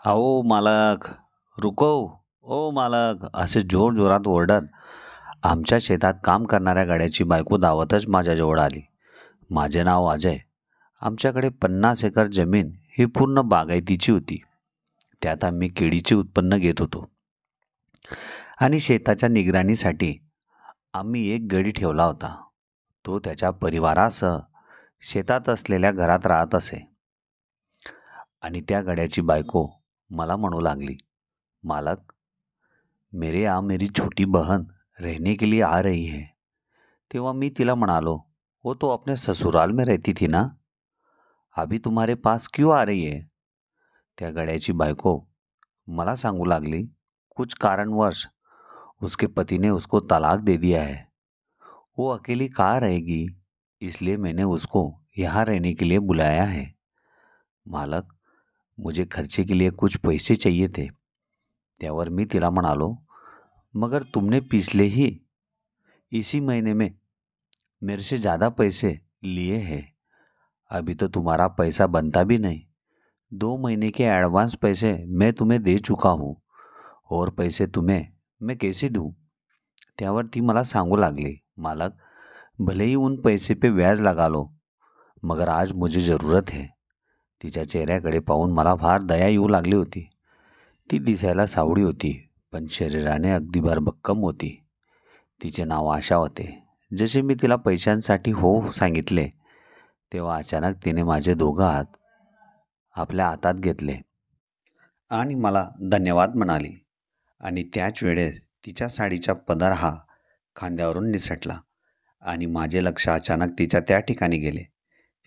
अहो मालक, रुको. ओ मालक, असे जोरजोरात ओरडत आमच्या शेतात काम करणाऱ्या गाड्याची बायको धावतच माझ्याजवळ आली. माझे नाव अजय. आमच्याकडे 50 एकर जमीन ही पूर्ण बागायतीची होती. त्यात आम्ही केळीचे उत्पन्न घेत होतो आणि शेताच्या निगराणीसाठी आम्ही एक गडी ठेवला होता. तो त्याच्या परिवारासह शेतात असलेल्या घरात राहत असे आणि त्या गड्याची बायको मला म्हणू लागली, मालक, मेरे यहाँ मेरी छोटी बहन रहने के लिए आ रही है. तेव्हा मी तिला म्हणालो, वो तो अपने ससुराल में रहती थी ना, अभी तुम्हारे पास क्यों आ रही है. त्या गड्याची बायको मला सांगू लागली, कुछ कारणवश उसके पति ने उसको तलाक दे दिया है. वो अकेली कहाँ रहेगी, इसलिए मैंने उसको यहाँ रहने के लिए बुलाया है. मालक, मुझे खर्चे के लिए कुछ पैसे चाहिए थे. त्यावर मी तिला म्हणालो, मगर तुमने पिछले ही इसी महीने में मेरे से ज़्यादा पैसे लिए हैं. अभी तो तुम्हारा पैसा बनता भी नहीं. 2 महीने के एडवांस पैसे मैं तुम्हें दे चुका हूँ और पैसे तुम्हें मैं कैसे दूँ. त्यावर ती मला सांगू लागली, मालक, भले ही उन पैसे पे व्याज लगा लो, मगर आज मुझे ज़रूरत है. तिच्या चेहऱ्याकडे पाहून मला फार दया येऊ लागली होती. ती दिसायला सावळी होती, पण शरीराने अगदी भरभक्कम होती. तिचे नाव आशा होते. जसे मी तिला पैशांसाठी हो सांगितले, तेव्हा अचानक तिने माझे दोघं हात आपल्या हातात घेतले आणि मला धन्यवाद म्हणाली. आणि त्याच वेळेस तिच्या साडीचा पदर हा खांद्यावरून निसटला आणि माझे लक्ष अचानक तिच्या त्या ठिकाणी गेले.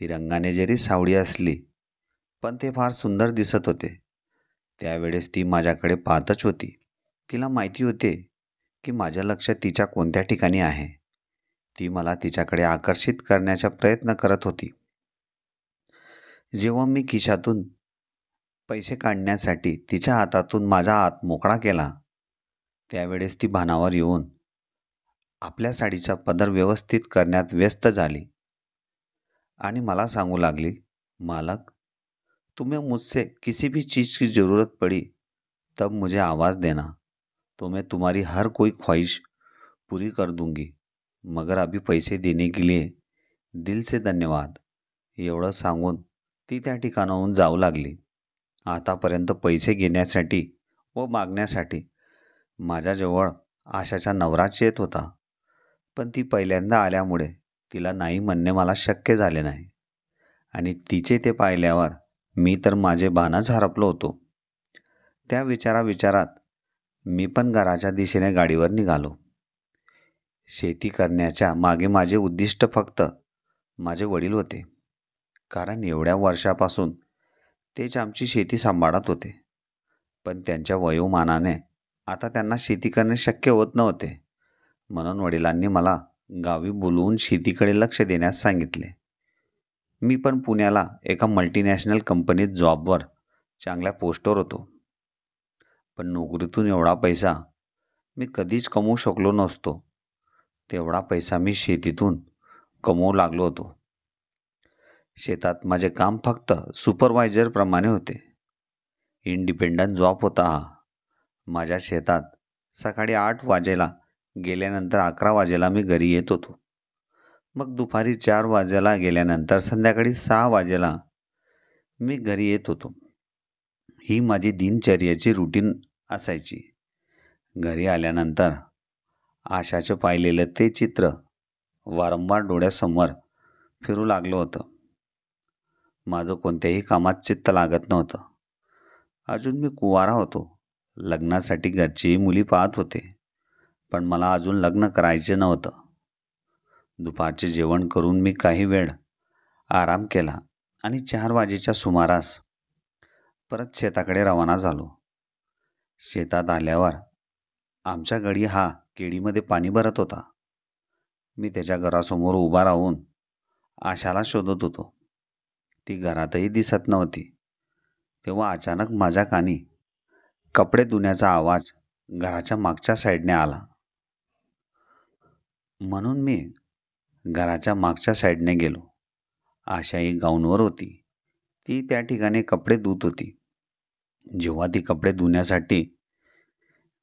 ती रंगाने जरी सावळी असली, पण ते फार सुंदर दिसत होते. त्यावेळेस ती माझ्याकडे पाहतच होती. तिला माहिती होते की माझं लक्ष तिच्या कोणत्या ठिकाणी आहे. ती मला तिच्याकडे आकर्षित करण्याचा प्रयत्न करत होती. जेव्हा मी खिशातून पैसे काढण्यासाठी तिच्या हातातून माझा हात मोकळा केला, त्यावेळेस ती भानावर येऊन आपल्या साडीचा पदर व्यवस्थित करण्यात व्यस्त झाली आणि मला सांगू लागली, मालक, तुम्हें मुझसे किसी भी चीज़ की ज़रूरत पड़ी तब मुझे आवाज़ देना, तो मैं तुम्हारी हर कोई ख्वाहिश पूरी कर दूंगी. मगर अभी पैसे देने के लिए दिल से धन्यवाद. एवढं सांगून ती त्या ठिकाणाहून जाऊ लागली. आतापर्यंत पैसे घेण्यासाठी व मागण्यासाठी माझ्याजवळ आशाचा नवराच येत होता, पण ती पहिल्यांदा आल्यामुळे तिला नाही म्हणणे मला शक्य झाले नाही. आणि तिचे ते पाहिल्यावर मी तर माझे भानच हरपलो होतो. त्या विचारात मी पण घराच्या दिशेने गाडीवर निघालो. शेती करण्याच्या मागे माझे उद्दिष्ट फक्त माझे वडील होते, कारण एवढ्या वर्षापासून तेच आमची शेती सांभाळत होते. पण त्यांच्या वयोमानाने आता त्यांना शेती करणे शक्य होत नव्हते. म्हणून वडिलांनी मला गावी बोलवून शेतीकडे लक्ष देण्यास सांगितले. मी पण पुण्याला एका मल्टीनॅशनल कंपनीत जॉबवर चांगल्या पोस्टवर होतो. पण नोकरीतून एवढा पैसा मी कधीच कमवू शकलो नसतो. तेवढा पैसा मी शेतीतून कमवू लागलो होतो. शेतात माझे काम फक्त सुपरवायझरप्रमाणे होते. इंडिपेंडंट जॉब होता हा. माझ्या शेतात सकाळी 8 वाजेला गेल्यानंतर 11 वाजेला मी घरी येत होतो. मग दुपारी 4 वाजेला गेल्यानंतर संध्याकाळी 6 वाजेला मी घरी येत होतो. ही माझी दिनचर्याची रुटीन असायची. घरी आल्यानंतर आशाचे पाहिलेलं ते चित्र वारंवार डोळ्यासमोर फिरू लागलं होतं. माझं कोणत्याही कामात चित्त लागत नव्हतं. अजून मी कुवारा होतो. लग्नासाठी घरचीही मुली पाहत होते, पण मला अजून लग्न करायचे नव्हतं. दुपारचे जेवण करून मी काही वेळ आराम केला आणि 4 वाजेच्या सुमारास परत शेताकडे रवाना झालो. शेतात आल्यावर आमच्या गडी हा केळीमध्ये पाणी भरत होता. मी त्याच्या घरासमोर उभा राहून आशाला शोधत होतो. ती घरातही दिसत नव्हती. तेव्हा अचानक माझ्या कानी कपडे धुण्याचा आवाज घराच्या मागच्या साईडने आला. म्हणून मी घराच्या मागच्या साईडने गेलो. आशा ही गाऊनवर होती. ती त्या ठिकाणी कपडे धुत होती. जेव्हा ती कपडे धुण्यासाठी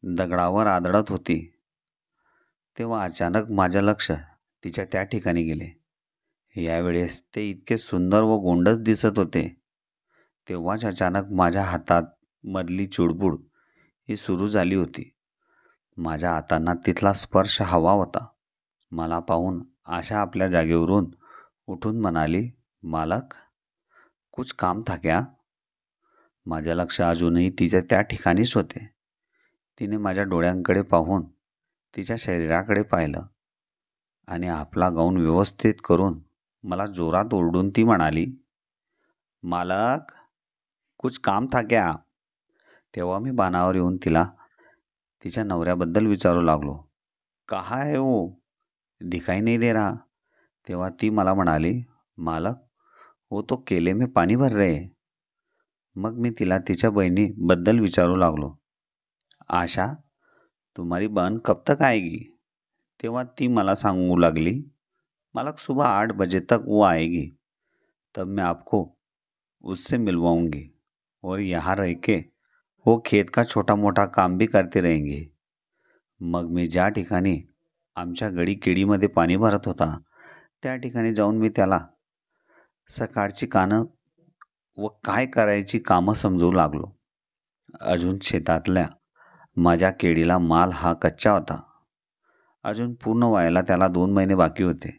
दगडावर आदळत होती तेव्हा अचानक माझं लक्ष तिच्या त्या ठिकाणी गेले. यावेळेस ते इतके सुंदर व गोंडस दिसत होते. तेव्हाच अचानक माझ्या हातात मधली चुडबुड ही सुरू झाली होती. माझ्या हातांना तिथला स्पर्श हवा होता. मला पाहून आशा आपल्या जागेवरून उठून म्हणाली, "मालक, कुछ काम था क्या?" माझे लक्ष अजूनही तिच्या त्या ठिकाणीच होते. तिने माझ्या डोळ्यांकडे पाहून तिच्या शरीराकडे पाहिलं आणि आपला गाऊन व्यवस्थित करून मला जोरात ओरडून ती म्हणाली, "मालक, कुछ काम था क्या?" तेव्हा मी बाणावर येऊन तिच्या नवऱ्याबद्दल विचारू लागलो. "कहाँ है वो? दिखाई नहीं दे रहा." तेव्हा ती मला म्हणाली, "मालक, वो तो केले में पानी भर रहे हैं." मग मी तिच्या बहिणीबद्दल विचारू लागलो. "आशा, तुम्हारी बहन कब तक आएगी?" तेव्हा ती मला सांगू लागली, "मालक, सुबह 8 बजे तक वो आएगी. तब मैं आपको उससे मिलवाऊंगी और यहाँ रह के वो खेत का छोटा मोठा काम भी करते रहेंगे." मग मी ज्या ठिकाणी आमच्या गडी केडीमध्ये पाणी भरत होता त्या ठिकाणी जाऊन मी त्याला सकाळची कानं व काय करायची कामं समजवू लागलो. अजून शेतातल्या माझ्या केळीला माल हा कच्चा होता. अजून पूर्ण व्हायला त्याला 2 महिने बाकी होते.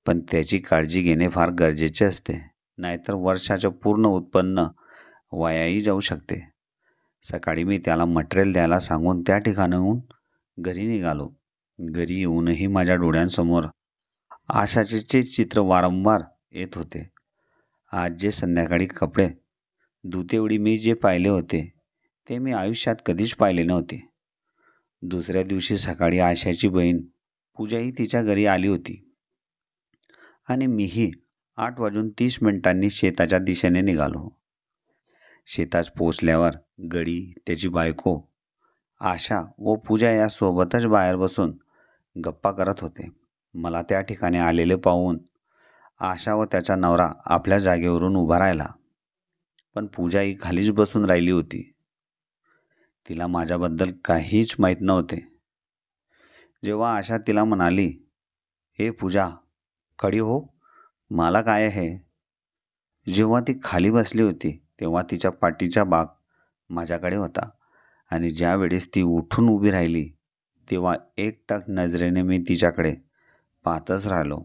पण त्याची काळजी घेणे फार गरजेचे असते. नाहीतर वर्षाचं पूर्ण उत्पन्न वायाही जाऊ शकते. सकाळी मी त्याला मटेरियल द्यायला सांगून त्या ठिकाणाहून घरी निघालो. घरी येऊनही माझ्या डोळ्यांसमोर आशाचे चित्र वारंवार येत होते. आज जे संध्याकाळी कपडे धुतेवेळी मी जे पाहिले होते ते मी आयुष्यात कधीच पाहिले नव्हते. दुसऱ्या दिवशी सकाळी आशाची बहीण पूजाही तिच्या घरी आली होती आणि मीही 8:30 शेताच्या दिशेने निघालो. शेतात पोचल्यावर गडी, त्याची बायको, आशा व पूजा या सोबतच बाहेर बसून गप्पा करत होते. मला त्या ठिकाणी आलेले पाहून आशा व त्याचा नवरा आपल्या जागेवरून उभा राहिला. पण पूजा ही खालीच बसून राहिली होती. तिला माझ्याबद्दल काहीच माहीत नव्हते. जेव्हा आशा तिला म्हणाली, "हे पूजा, खडी हो, मला काय आहे?" जेव्हा ती खाली बसली होती तेव्हा तिच्या पाठीचा भाग माझ्याकडे होता आणि ज्या वेळेस ती उठून उभी राहिली तेव्हा एकटक नजरेने मी तिच्याकडे पाहतच राहिलो.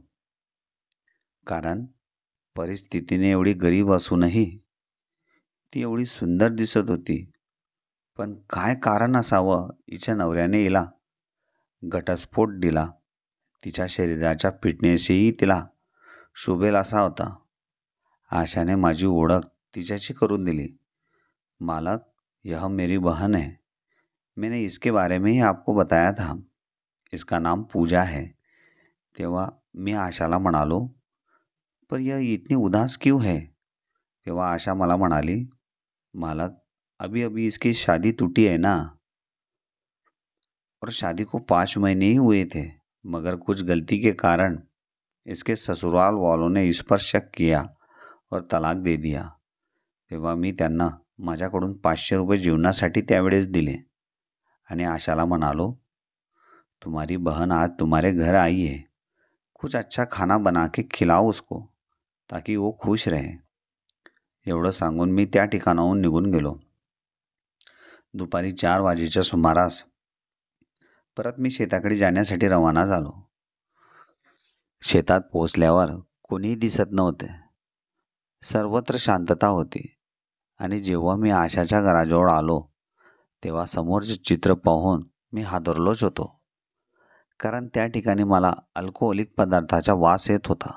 कारण परिस्थितीने एवढी गरीब असूनही ती एवढी सुंदर दिसत होती. पण काय कारण असावं हिच्या नवऱ्याने हिला घटस्फोट दिला. तिच्या शरीराच्या फिटनेसही तिला शोभेल असा होता. आशाने माझी ओळख तिच्याशी करून दिली. "मालक, यह मेरी बहन है. मैंने इसके बारे में ही आपको बताया था. इसका नाम पूजा है." तेव्हा मी आशाला म्हणालो, "पर यह इतनी उदास क्यों है?" तेव्हा आशा मला म्हणाली, "मालक, अभी अभी इसकी शादी टूटी है ना, और शादी को 5 महीने ही हुए थे, मगर कुछ गलती के कारण इसके ससुराल वालों ने इस पर शक किया और तलाक दे दिया." तेव्हा मी त्यांना माझ्याकडून 500 रुपये जीवनासाठी त्यावेळेस दिले आणि आशाला म्हणालो, "तुम्हारी बहन आज तुम्हारे घर आई है. कुछ अच्छा खाना बना के खिलाओ उसको, ताकि वो खुश रहे." एवढं सांगून मी त्या ठिकाणाहून निघून गेलो. दुपारी 4 वाजेच्या सुमारास परत मी शेताकडे जाण्यासाठी रवाना झालो. शेतात पोचल्यावर कोणीही दिसत नव्हते. सर्वत्र शांतता होती आणि जेव्हा मी आशाच्या घराजवळ आलो तेव्हा समोरचे चित्र पाहून मी हादरलोच होतो. कारण त्या ठिकाणी मला अल्कोहोलिक पदार्थाचा वास येत होता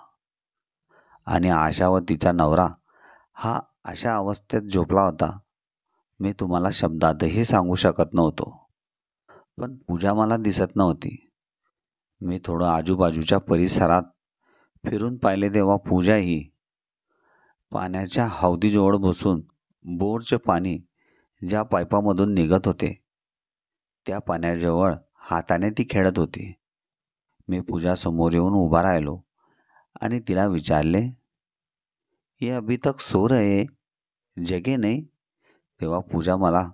आणि आशा व तिचा नवरा हा अशा अवस्थेत झोपला होता मी तुम्हाला शब्दातही सांगू शकत नव्हतो. पण पूजा मला दिसत नव्हती. मी थोडं आजूबाजूच्या परिसरात फिरून पाहिले तेव्हा पूजा ही पाण्याच्या हौदीजवळ बसून बोरचे पाणी ज्या पाईपामधून निघत होते त्या पाण्याजवळ हाताने ती खेळत होती. मी पूजासमोर येऊन उभा राहिलो आणि तिला विचारले, "ये अभी तक सो रहे, जगे नहीं? तेव्हा पूजा मला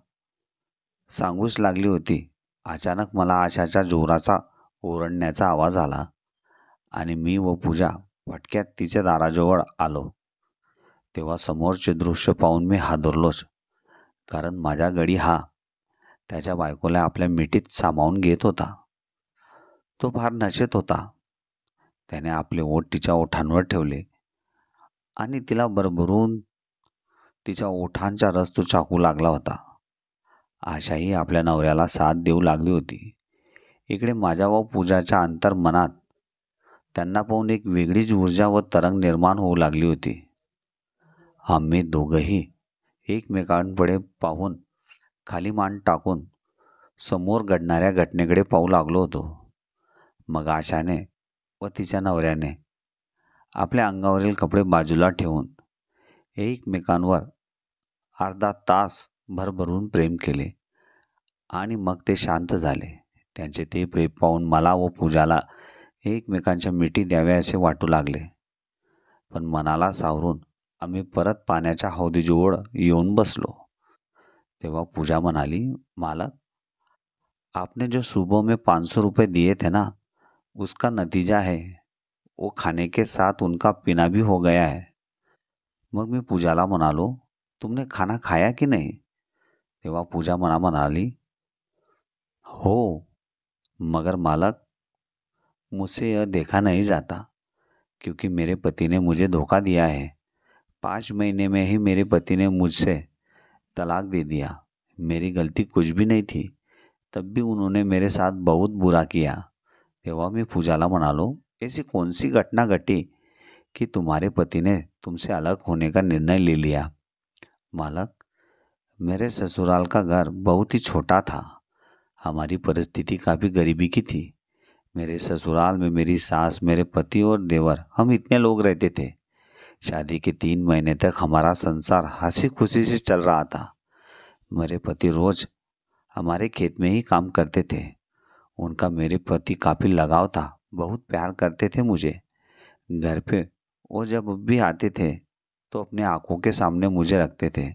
सांगूच लागली होती. अचानक मला आशाच्या जोराचा ओरडण्याचा आवाज आला आणि मी व पूजा फटक्यात तिच्या दाराजवळ आलो. तेव्हा समोरचे दृश्य पाहून मी हादरलोच. कारण माझा गडी हा त्याच्या बायकोला आपल्या मिठीत सामावून घेत होता. तो फार नशेत होता. त्याने आपले ओठ तिच्या ओठांवर ठेवले आणि तिला भरभरून तिच्या ओठांचा रस तो चाकू लागला होता. आशाही आपल्या नवऱ्याला साथ देऊ लागली होती. इकडे माझ्या व पूजाच्या अंतर्मनात त्यांना पाहून एक वेगळीच ऊर्जा व तरंग निर्माण होऊ लागली होती. आम्ही दोघंही एकमेकांकडे पाहून खाली मान टाकून समोर घडणाऱ्या घटनेकडे पाहू लागलो होतो. मग आशाने व तिच्या नवऱ्याने आपल्या अंगावरील कपडे बाजूला ठेवून एकमेकांवर अर्धा तास भरभरून प्रेम केले आणि मग ते शांत झाले. त्यांचे ते प्रेम पाहून मला व पूजाला एकमेकांच्या मिठी द्याव्या असे वाटू लागले. पण मनाला सावरून आम्ही परत पाण्याच्या हौदीजवळ येऊन बसलो. तेव्हा पूजा म्हणाली, मालक, आपने जो सुबह में 500 रुपये दिए थे ना, उसका नतीजा है वो खाने के साथ उनका पीना भी हो गया है. मग मी पूजाला म्हणालो, तुमने खाना खाया की नहीं? तेव्हा पूजा मला म्हणाली, हो, मगर मालक, मुझसे यह देखा नहीं जाता क्योंकि मेरे पति ने मुझे धोखा दिया है. 5 महीने में ही मेरे पति ने मुझसे तलाक दे दिया. मेरी गलती कुछ भी नहीं थी. तब भी उन्होंने मेरे साथ बहुत बुरा किया. तेव्हा मी पूजाला म्हणालो, ऐसी कौन सी घटना घटी कि तुम्हारे पति ने तुमसे अलग होने का निर्णय ले लिया? मालक, मेरे ससुराल का घर बहुत ही छोटा था. हमारी परिस्थिति काफ़ी गरीबी की थी. मेरे ससुराल में मेरी सास, मेरे पति और देवर, हम इतने लोग रहते थे. शादी के 3 महीने तक हमारा संसार हंसी खुशी से चल रहा था. मेरे पति रोज हमारे खेत में ही काम करते थे. उनका मेरे प्रति काफ़ी लगाव था. बहुत प्यार करते थे मुझे. घर पे वो जब भी आते थे तो अपने आंखों के सामने मुझे रखते थे.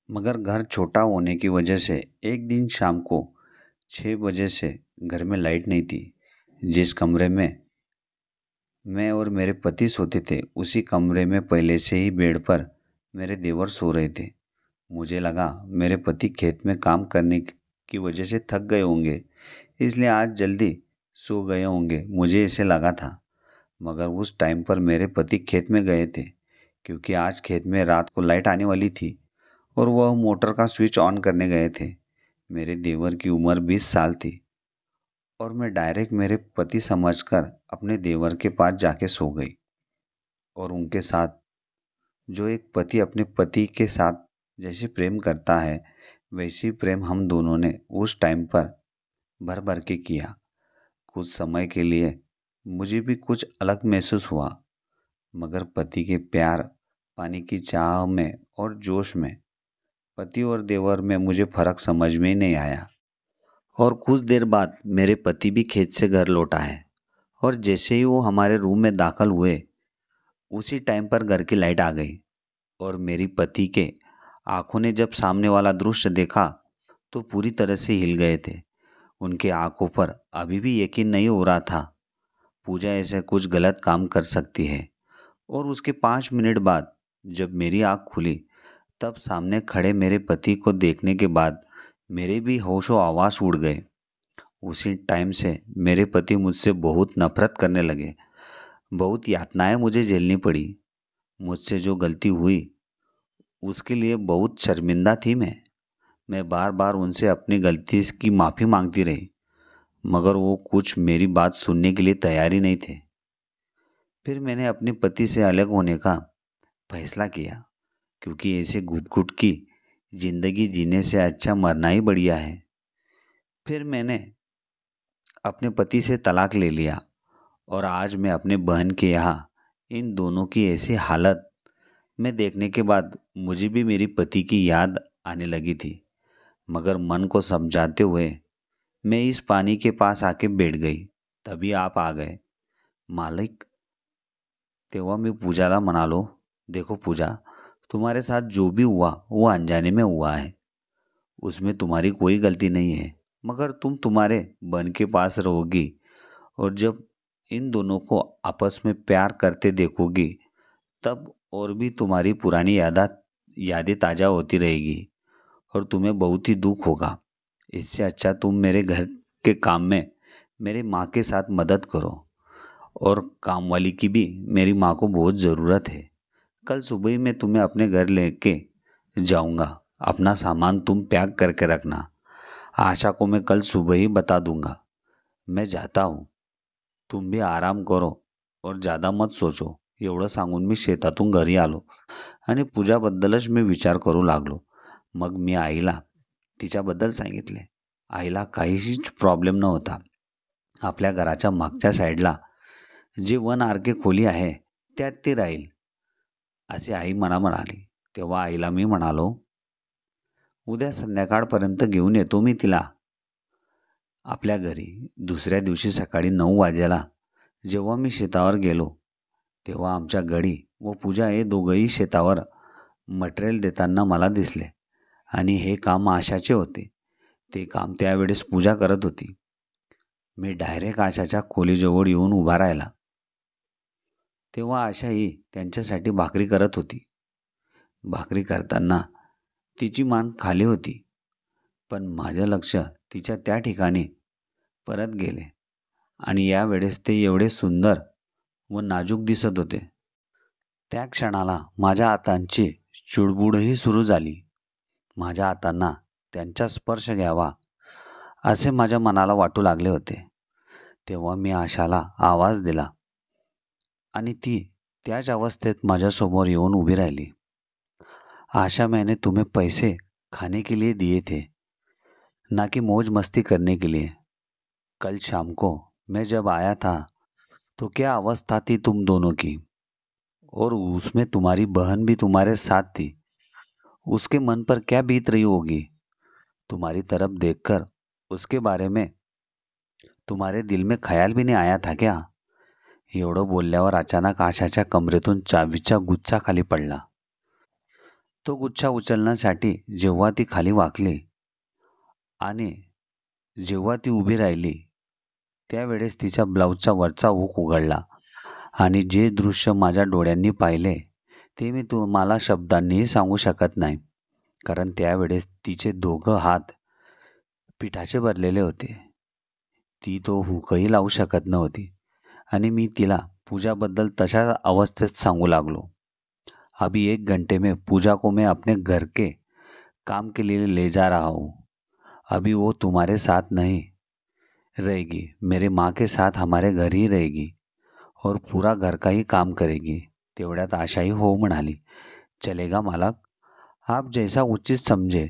मगर घर छोटा होने की वजह से एक दिन शाम को 6 बजे से घर में लाइट नहीं थी. जिस कमरे में मैं और मेरे पति सोते थे उसी कमरे में पहले से ही बेड पर मेरे देवर सो रहे थे. मुझे लगा मेरे पति खेत में काम करने की वजह से थक गए होंगे, इसलिए आज जल्दी सो गए होंगे, मुझे ऐसे लगा था. मगर उस टाइम पर मेरे पति खेत में गए थे क्योंकि आज खेत में रात को लाइट आने वाली थी और वह मोटर का स्विच ऑन करने गए थे. मेरे देवर की उम्र 20 साल थी और मैं डायरेक्ट मेरे पति समझकर अपने देवर के पास जाके सो गई. और उनके साथ जो एक पति अपने पति के साथ जैसे प्रेम करता है वैसी प्रेम हम दोनों ने उस टाइम पर भर भर के किया. कुछ समय के लिए मुझे भी कुछ अलग महसूस हुआ, मगर पति के प्यार, पानी की चाह में और जोश में, पति और देवर में मुझे फर्क समझ में ही नहीं आया. और कुछ देर बाद मेरे पति भी खेत से घर लौटा है और जैसे ही वो हमारे रूम में दाखिल हुए उसी टाइम पर घर की लाइट आ गई और मेरी पति के आंखों ने जब सामने वाला दृश्य देखा तो पूरी तरह से हिल गए थे. उनके आंखों पर अभी भी यकीन नहीं हो रहा था पूजा ऐसे कुछ गलत काम कर सकती है. और उसके 5 मिनट बाद जब मेरी आंख खुली तब सामने खड़े मेरे पति को देखने के बाद मेरे भी होशो आवास उड़ गए. उसी टाइम से मेरे पति मुझसे बहुत नफरत करने लगे. बहुत यातनाएं मुझे झेलनी पड़ी. मुझसे जो गलती हुई उसके लिए बहुत शर्मिंदा थी मैं बार बार उनसे अपनी गलती की माफ़ी मांगती रही, मगर वो कुछ मेरी बात सुनने के लिए तैयार ही नहीं थे. फिर मैंने अपने पति से अलग होने का फैसला किया क्योंकि ऐसे घुट घुट की ज़िंदगी जीने से अच्छा मरना ही बढ़िया है. फिर मैंने अपने पति से तलाक ले लिया और आज मैं अपने बहन के यहाँ इन दोनों की ऐसी हालत में देखने के बाद मुझे भी मेरी पति की याद आने लगी थी. मगर मन को समझाते हुए मैं इस पानी के पास आके बैठ गई. तभी आप आ गए. मालिक, तेव्हा मी पूजाला म्हणालो, देखो पूजा, तुम्हारे साथ जो भी हुआ वो अनजाने में हुआ है, उसमें तुम्हारी कोई गलती नहीं है। मगर तुम तुम्हारे बन के पास रहोगी और जब इन दोनों को आपस में प्यार करते देखोगी, तब और भी तुम्हारी पुरानी यादें ताज़ा होती रहेगी और तुम्हें बहुत ही दुख होगा। इससे अच्छा तुम मेरे घर के काम में मेरी माँ के साथ मदद करो, और काम वाली की भी मेरी माँ को बहुत ज़रूरत है। कल सुबह ही मैं तुम्हें अपने घर लेके जाऊंगा। अपना सामान तुम पैक करके रखना। आशा को मैं कल सुबह ही बता दूंगा। मैं जाता हूँ, तुम भी आराम करो और ज़्यादा मत सोचो. एवढं सांगून मी शेतातून घरी आलो आणि पूजाबद्दलच मी विचार करू लागलो. मग मी आईला तिच्याबद्दल सांगितले. आईला काहीच प्रॉब्लेम नव्हता. आपल्या घराच्या मागच्या साईडला जी 1 आर-के खोली आहे त्यात ती राहील, असे आई मला म्हणाली. तेव्हा आईला मी म्हणालो, उद्या संध्याकाळपर्यंत घेऊन येतो मी तिला आपल्या घरी. दुसऱ्या दिवशी सकाळी 9 वाजेला जेव्हा मी शेतावर गेलो, तेव्हा आमच्या गडी व पूजा हे दोघंही शेतावर मटेरियल देताना मला दिसले आणि हे काम आशाचे होते. ते काम त्यावेळेस पूजा करत होती. मी डायरेक्ट आशाच्या खोलीजवळ येऊन उभा राहिला. तेव्हा आशा ही त्यांच्यासाठी भाकरी करत होती. भाकरी करताना तिची मान खाली होती, पण माझं लक्ष तिच्या त्या ठिकाणी परत गेले आणि यावेळेस ते एवढे सुंदर व नाजूक दिसत होते. त्या क्षणाला माझ्या हातांची चुळबुळही सुरू झाली. माझ्या हातांना त्यांचा स्पर्श घ्यावा असे माझ्या मनाला वाटू लागले होते. तेव्हा मी आशाला आवाज दिला आणि ती त्याच अवस्थेत माझ्यासमोर येऊन उभी राहिली. आशा, मैंने तुम्हें पैसे खाने के लिए दिए थे, ना कि मौज मस्ती करने के लिए. कल शाम को मैं जब आया था तो क्या अवस्था थी तुम दोनों की, और उसमें तुम्हारी बहन भी तुम्हारे साथ थी. उसके मन पर क्या बीत रही होगी. तुम्हारी तरफ देखकर उसके बारे में तुम्हारे दिल में ख्याल भी नहीं आया था क्या. एवढं बोलल्यावर अचानक आशाच्या कमरेतून चावीचा गुच्छा खाली पडला. तो गुच्छा उचलण्यासाठी जेव्हा ती खाली वाकली आणि जेव्हा ती उभी राहिली, त्यावेळेस तिच्या ब्लाऊजचा वरचा हुक उघडला आणि जे दृश्य माझ्या डोळ्यांनी पाहिले ते मी तुम्हाला शब्दांनीही सांगू शकत नाही. कारण त्यावेळेस तिचे दोघं हात पिठाचे भरलेले होते. ती तो हुकही लावू शकत नव्हती आणि मी तिला पूजाबद्दल तशा अवस्थेत सांगू लागलो. अभी 1 घंटे में पूजा को मैं अपने घर के काम के लिए ले जा रहा हूँ. अभी वो तुम्हारे साथ नहीं रहेगी, मेरे माँ के साथ हमारे घर ही रहेगी और पूरा घर का ही काम करेगी. तेवढ्यात आशाही हो म्हणाली. चलेगा मालक, आप जैसा उचित समझे,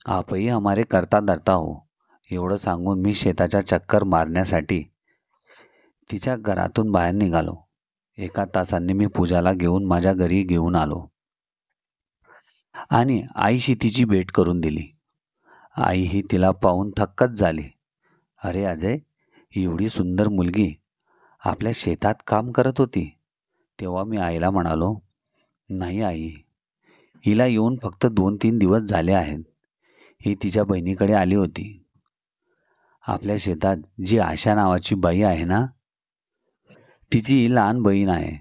आपही हमारे करता धरता हो. एवढं सांगून मी शेताच्या चक्कर मारण्यासाठी तिच्या घरातून बाहेर निघालो. 1 तासांनी मी पूजाला घेऊन माझ्या घरी घेऊन आलो आणि आईशी तिची भेट करून दिली. आई ही तिला पाहून थक्कच झाली. अरे अजय, एवढी सुंदर मुलगी आपल्या शेतात काम करत होती. तेव्हा मी आईला म्हणालो, नाही आई, हिला येऊन फक्त 2-3 दिवस झाले आहेत. ही तिच्या बहिणीकडे आली होती. आपल्या शेतात जी आशा नावाची बाई आहे ना, तिची ही लहान बहीण आहे.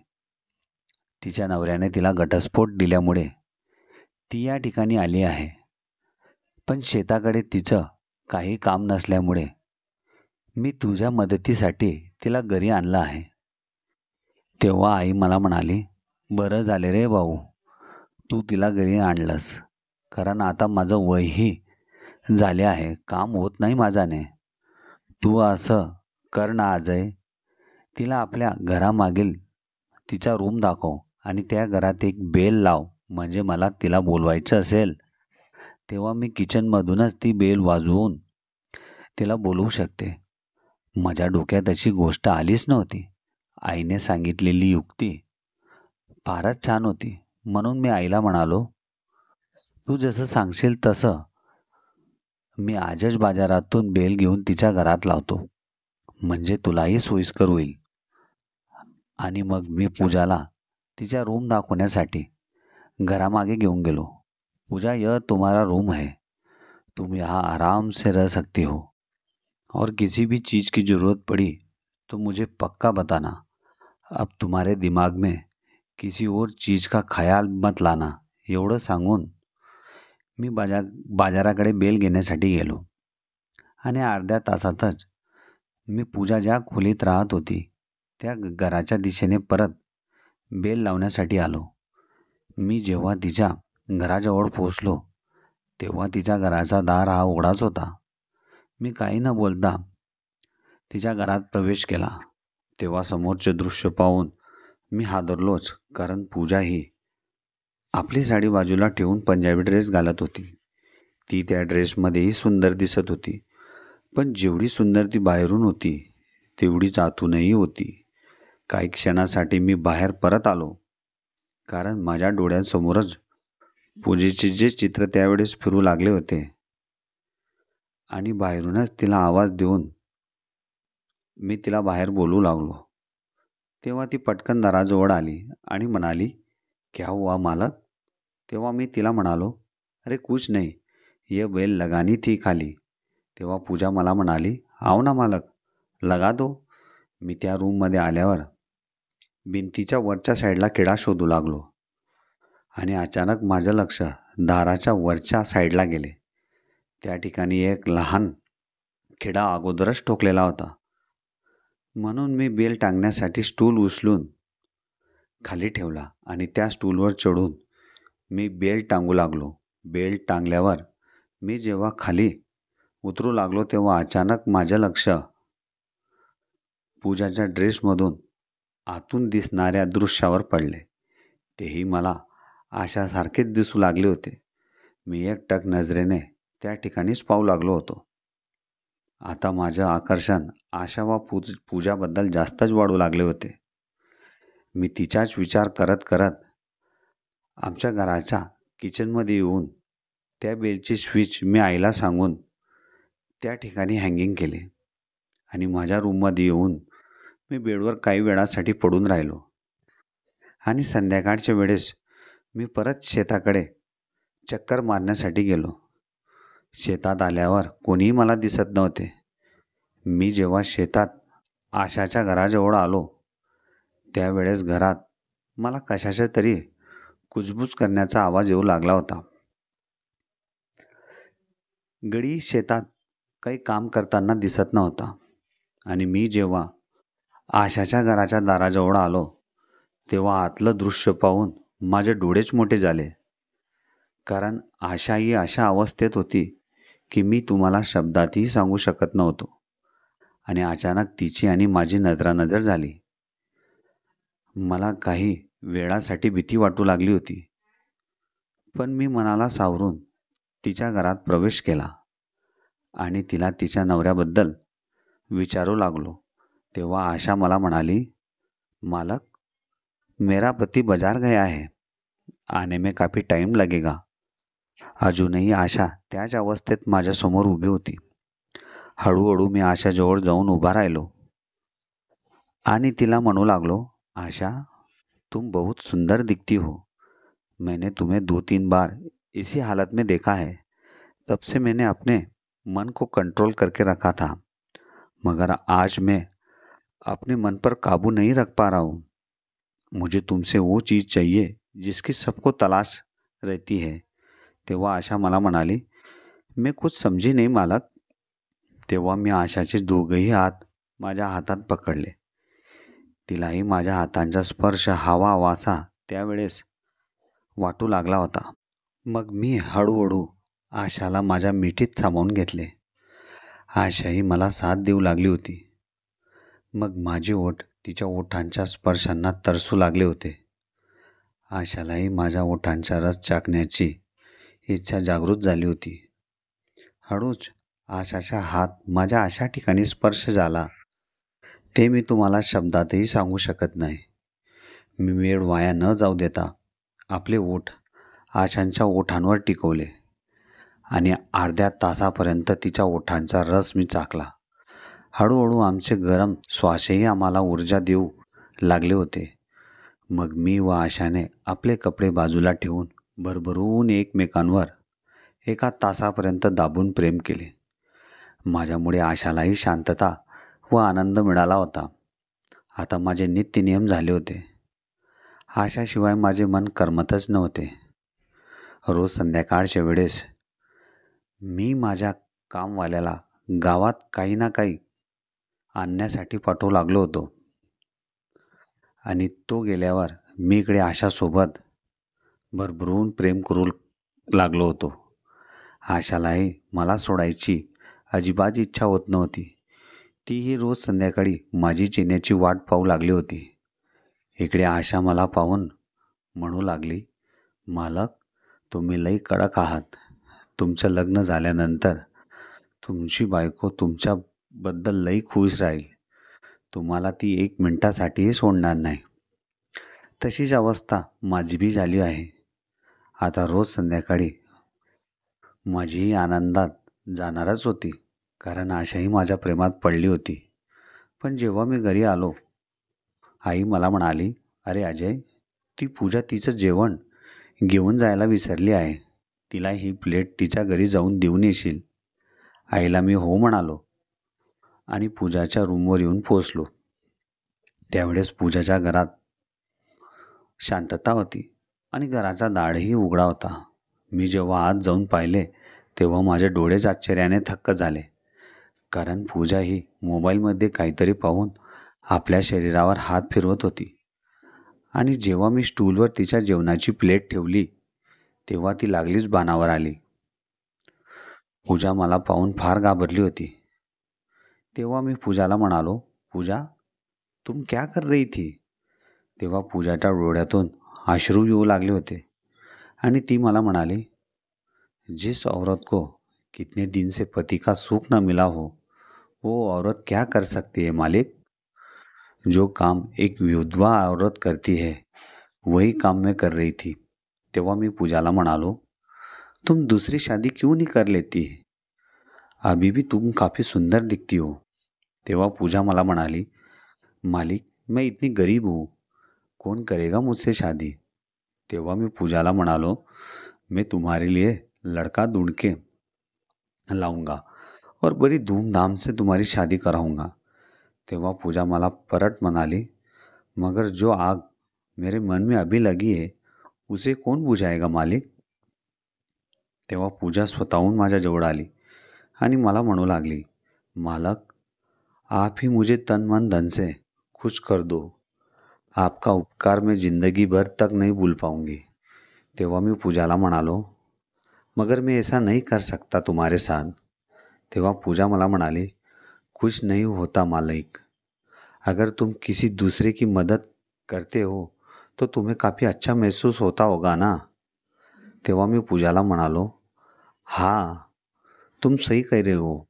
तिच्या नवऱ्याने तिला घटस्फोट दिल्यामुळे ती या ठिकाणी आली आहे. पण शेताकडे तिचं काही काम नसल्यामुळे मी तुझ्या मदतीसाठी तिला घरी आणलं आहे. तेव्हा आई मला म्हणाली, बरं झाले रे भाऊ, तू तिला घरी आणलंस. कारण आता माझं वयही झाले आहे, काम होत नाही माझ्याने. तू असं कर ना अजय, तिला आपल्या घरामागील तिचा रूम दाखव आणि त्या घरात एक बेल लाव. म्हणजे मला तिला बोलवायचं असेल तेव्हा मी किचनमधूनच ती बेल वाजवून तिला बोलवू शकते. माझ्या डोक्यात अशी गोष्ट आलीच नव्हती. आईने सांगितलेली युक्ती फारच छान होती. म्हणून मी आईला म्हणालो, तू जसं सांगशील तसं मी आजच बाजारातून बेल घेऊन तिच्या घरात लावतो, म्हणजे तुलाही सोयीस्कर होईल. आणि मग मी पूजाला तिच्या रूम दाखवण्यासाठी घरामागे घेऊन गेलो. पूजा, यह तुम्हारा रूम है, तुम यहाँ आराम से रह सकती हो और किसी भी चीज़ की ज़रूरत पड़ी तो मुझे पक्का बताना. अब तुम्हारे दिमाग में किसी और चीज़ का ख्याल मत लाना. एवढं सांगून मी बाजाराकडे बेल घेण्यासाठी गेलो आणि अर्ध्या तासातच मी पूजा ज्या खोलीत राहत होती त्या घराच्या दिशेने परत बेल लावण्यासाठी आलो. मी जेव्हा तिच्या घराजवळ पोचलो तेव्हा तिच्या घराचा दार हा उघडाच होता. मी काही न बोलता तिच्या घरात प्रवेश केला. तेव्हा समोरचे दृश्य पाहून मी हादरलोच, कारण पूजा ही आपली साडी बाजूला ठेवून पंजाबी ड्रेस घालत होती. ती त्या ड्रेसमध्येही सुंदर दिसत होती, पण जेवढी सुंदर ती बाहेरून होती तेवढीच आतूनही होती. काही क्षणासाठी मी बाहेर परत आलो, कारण माझ्या डोळ्यांसमोरच पूजेचे जे चित्र त्यावेळेस फिरू लागले होते आणि बाहेरूनच तिला आवाज देऊन मी तिला बाहेर बोलू लागलो. तेव्हा ती पटकन दाराजवळ आली आणि म्हणाली, क्या हुआ मालक? तेव्हा मी तिला म्हणालो, अरे कुछ नहीं, ये बेल लगानी थी खाली. तेव्हा पूजा मला म्हणाली, आओ ना मालक, लगा दो. मी त्या रूममध्ये आल्यावर भिंतीच्या वरच्या साईडला किडा शोधू लागलो आणि अचानक माझं लक्ष दाराच्या वरच्या साईडला गेले. त्या ठिकाणी एक लहान किडा अगोदरच ठोकलेला होता. म्हणून मी बेल टांगण्यासाठी स्टूल उचलून खाली ठेवला आणि त्या स्टूलवर चढून मी बेल टांगू लागलो. बेल टांगल्यावर मी जेव्हा खाली उतरू लागलो तेव्हा अचानक माझं लक्ष पूजाच्या ड्रेसमधून आतून दिसणाऱ्या दृश्यावर पडले. तेही मला आशासारखेच दिसू लागले होते. मी एकटक नजरेने त्या ठिकाणीच पाहू लागलो होतो. आता माझं आकर्षण आशा व पूजाबद्दल जास्तच वाढू लागले होते. मी तिचाच विचार करत करत आमच्या घराच्या किचनमध्ये येऊन त्या बेलची स्विच मी आईला सांगून त्या ठिकाणी हँगिंग केले आणि माझ्या रूममध्ये येऊन मी बेडवर काही वेळासाठी पडून राहिलो. आणि संध्याकाळच्या वेळेस मी परत शेताकडे चक्कर मारण्यासाठी गेलो. शेतात आल्यावर कोणीही मला दिसत नव्हते. मी जेव्हा शेतात आशाच्या घराजवळ आलो त्यावेळेस घरात मला कशाचा तरी कुजबूज करण्याचा आवाज येऊ लागला होता. गडी शेतात काही काम करताना दिसत नव्हता आणि मी जेव्हा आशाच्या घराच्या दाराजवळ आलो तेव्हा आतलं दृश्य पाहून माझे डोळेच मोठे झाले, कारण आशा ही अशा अवस्थेत होती की मी तुम्हाला शब्दातही सांगू शकत नव्हतो. आणि अचानक तिची आणि माझी नजरानजर झाली. मला काही वेळासाठी भीती वाटू लागली होती, पण मी मनाला सावरून तिच्या घरात प्रवेश केला आणि तिला तिच्या नवऱ्याबद्दल विचारू लागलो. तेव्हा आशा मला म्हणाली, मालक, मेरा पति बाजार गया है, आने में काफ़ी टाइम लगेगा. अजूनही आशा त्याच अवस्थेत माझ्यासमोर उभी होती. हळूहळू मी आशाजवळ जाऊन उभा राहिलो आणि तिला म्हणू लागलो, आशा, तुम बहुत सुंदर दिखती हो. मैंने तुम्हें 2-3 बार इसी हालत में देखा है. तब से मैंने अपने मन को कंट्रोल करके रखा था, मगर आज मैं अपने मन पर काबू नहीं रख पा रहा हूँ. मुझे तुमसे वो चीज़ चाहिए जिसकी सबको तलाश रहती है. तेव्हा आशा मला म्हणाली, मैं कुछ समझी नहीं मालक. तेव्हा मी आशाचे दोघंही हात माझ्या हातात पकडले. तिलाही माझ्या हातांचा स्पर्श हवा त्यावेळेस वाटू लागला होता. मग मी हळूहळू आशाला माझ्या मिठीत सामावून घेतले. आशाही मला साथ देऊ लागली होती. मग माझे ओठ तिच्या ओठांच्या स्पर्शांना तरसू लागले होते. आशालाही माझ्या ओठांचा रस चाखण्याची इच्छा जागृत झाली होती. हळूच आशाचा हात माझ्या अशा ठिकाणी स्पर्श झाला ते मी तुम्हाला शब्दातही सांगू शकत नाही. मी वेळ वाया न जाऊ देता आपले ओठ आशांच्या ओठांवर टिकवले आणि अर्ध्या तासापर्यंत तिच्या ओठांचा रस मी चाखला. हळूहळू आमचे गरम श्वासही आम्हाला ऊर्जा देऊ लागले होते. मग मी व आशाने आपले कपडे बाजूला ठेवून भरभरून एकमेकांवर एका तासापर्यंत दाबून प्रेम केले. माझ्यामुळे आशालाही शांतता व आनंद मिळाला होता. आता माझे नित्यनियम झाले होते. आशाशिवाय माझे मन करमतच नव्हते. रोज संध्याकाळच्या वेळेस मी माझ्या कामवाल्याला गावात काही ना काही आणण्यासाठी पाठवू लागलो होतो आणि तो गेल्यावर मी इकडे आशासोबत भरभरून प्रेम करू लागलो होतो. आशालाही मला सोडायची अजिबात इच्छा होत नव्हती. तीही रोज संध्याकाळी माझीच येण्याची वाट पाहू लागली होती. इकडे आशा मला पाहून म्हणू लागली, मालक, तुम्ही लई कडक आहात. तुमचं लग्न झाल्यानंतर तुमची बायको तुमच्याबद्दल लई खुश राहील. तुम्हाला ती 1 मिनिटासाठीही सोडणार नाही. तशीच अवस्था माझी बी झाली आहे. आता रोज संध्याकाळी माझीही आनंदात जाणारच होती, कारण आशाही माझ्या प्रेमात पडली होती. पण जेव्हा मी घरी आलो, आई मला म्हणाली, अरे अजय, ती पूजा तिचं जेवण घेऊन जायला विसरली आहे. तिला ही प्लेट तिच्या घरी जाऊन देऊन येशील. आईला मी हो म्हणालो आणि पूजाच्या रूमवर येऊन पोचलो. त्यावेळेस पूजाच्या घरात शांतता होती आणि घराचा दारही उघडा होता. मी जेव्हा आत जाऊन पाहिले तेव्हा माझे डोळेच आश्चर्याने थक्क झाले, कारण पूजा ही मोबाईलमध्ये काहीतरी पाहून आपल्या शरीरावर हात फिरवत होती. आणि जेव्हा मी स्टूलवर तिच्या जेवणाची प्लेट ठेवली तेव्हा ती लागलीच बाणावर आली. पूजा मला पाहून फार घाबरली होती. तेव्हा मी पूजाला म्हणालो, पूजा, तुम क्या कर रही थी? तेव्हा पूजाच्या डोळ्यातून अश्रू येऊ लागले होते आणि ती मला म्हणाली, जिस औरत को कितने दिन से पति का सुख न मिला हो, वो औरत क्या कर सकती है मालिक? जो काम एक विधवा औरत करती है वही काम मैं कर रही थी. तेव्हा मी पूजाला म्हणालो, तुम दूसरी शादी क्यों नहीं कर लेती है? अभी भी तुम काफ़ी सुंदर दिखती हो. तेव्हा पूजा मला म्हणाली, मालिक, मैं इतनी गरीब हूँ, कौन करेगा मुझसे शादी? तेव्हा मी पूजाला म्हणालो, मैं तुम्हारे लिए लड़का ढूंढ के लाऊंगा और बड़ी धूमधाम से तुम्हारी शादी कराऊंगा. तेव्हा पूजा मला परत म्हणाली, मगर जो आग मेरे मन में अभी लगी है उसे कौन बुझाएगा मालिक? तेव्हा पूजा स्वतःहून माझ्या जवळ आली आणि मला म्हणू लागली, मालक, आप ही मुझे तन मन धन से खुश कर दो. आपका उपकार मैं जिंदगी भर तक नहीं भूल पाऊंगी. तेव्हा मी पूजाला म्हणालो, मगर मैं ऐसा नहीं कर सकता तुम्हारे साथ. तेव्हा पूजा मला म्हणाली, खुश नहीं होता मालिक. अगर तुम किसी दूसरे की मदद करते हो तो तुम्हें काफ़ी अच्छा महसूस होता होगा ना. तेव्हा मी पूजाला म्हणालो, हाँ, तुम सही कह रहे हो.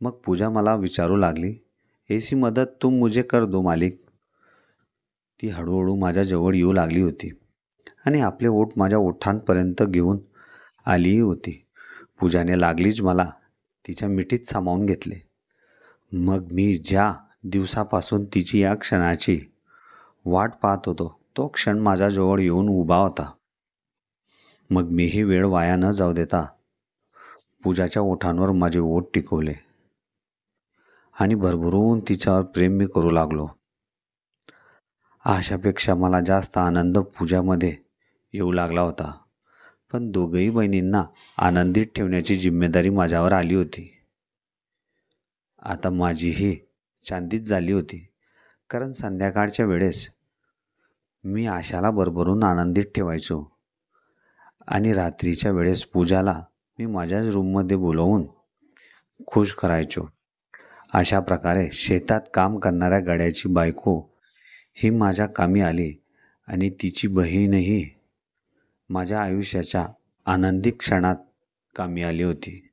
मग पूजा मला विचारू लागली, ऐसी मदत तुम मुझे कर दो मालिक. ती हळूहळू माझ्या जवळ येऊ लागली होती आणि आपले ओठ माझ्या ओठांपर्यंत घेऊन आलीही होती. पूजाने लागलीच मला तिच्या मिठीत सामावून घेतले. मग मी ज्या दिवसापासून तिची या क्षणाची वाट पाहत होतो तो क्षण माझ्याजवळ येऊन उभा होता. मग मीही वेळ वाया न जाऊ देता पूजाच्या ओठांवर माझे ओठ टिकवले आणि भरभरून तिच्यावर प्रेम मी करू लागलो. आशापेक्षा मला जास्त आनंद पूजामध्ये येऊ लागला होता. पण दोघंही बहिणींना आनंदित ठेवण्याची जिम्मेदारी माझ्यावर आली होती. आता माझीही चांदीच झाली होती, कारण संध्याकाळच्या वेळेस मी आशाला भरभरून आनंदित ठेवायचो आणि रात्रीच्या वेळेस पूजाला मी माझ्याच रूममध्ये बोलवून खुश करायचो. अशा प्रकारे शेतात काम करणाऱ्या गड्याची बायको ही माझ्या कामी आली आणि तिची बहीणही माझ्या आयुष्याच्या आनंदी क्षणात कामी आली होती.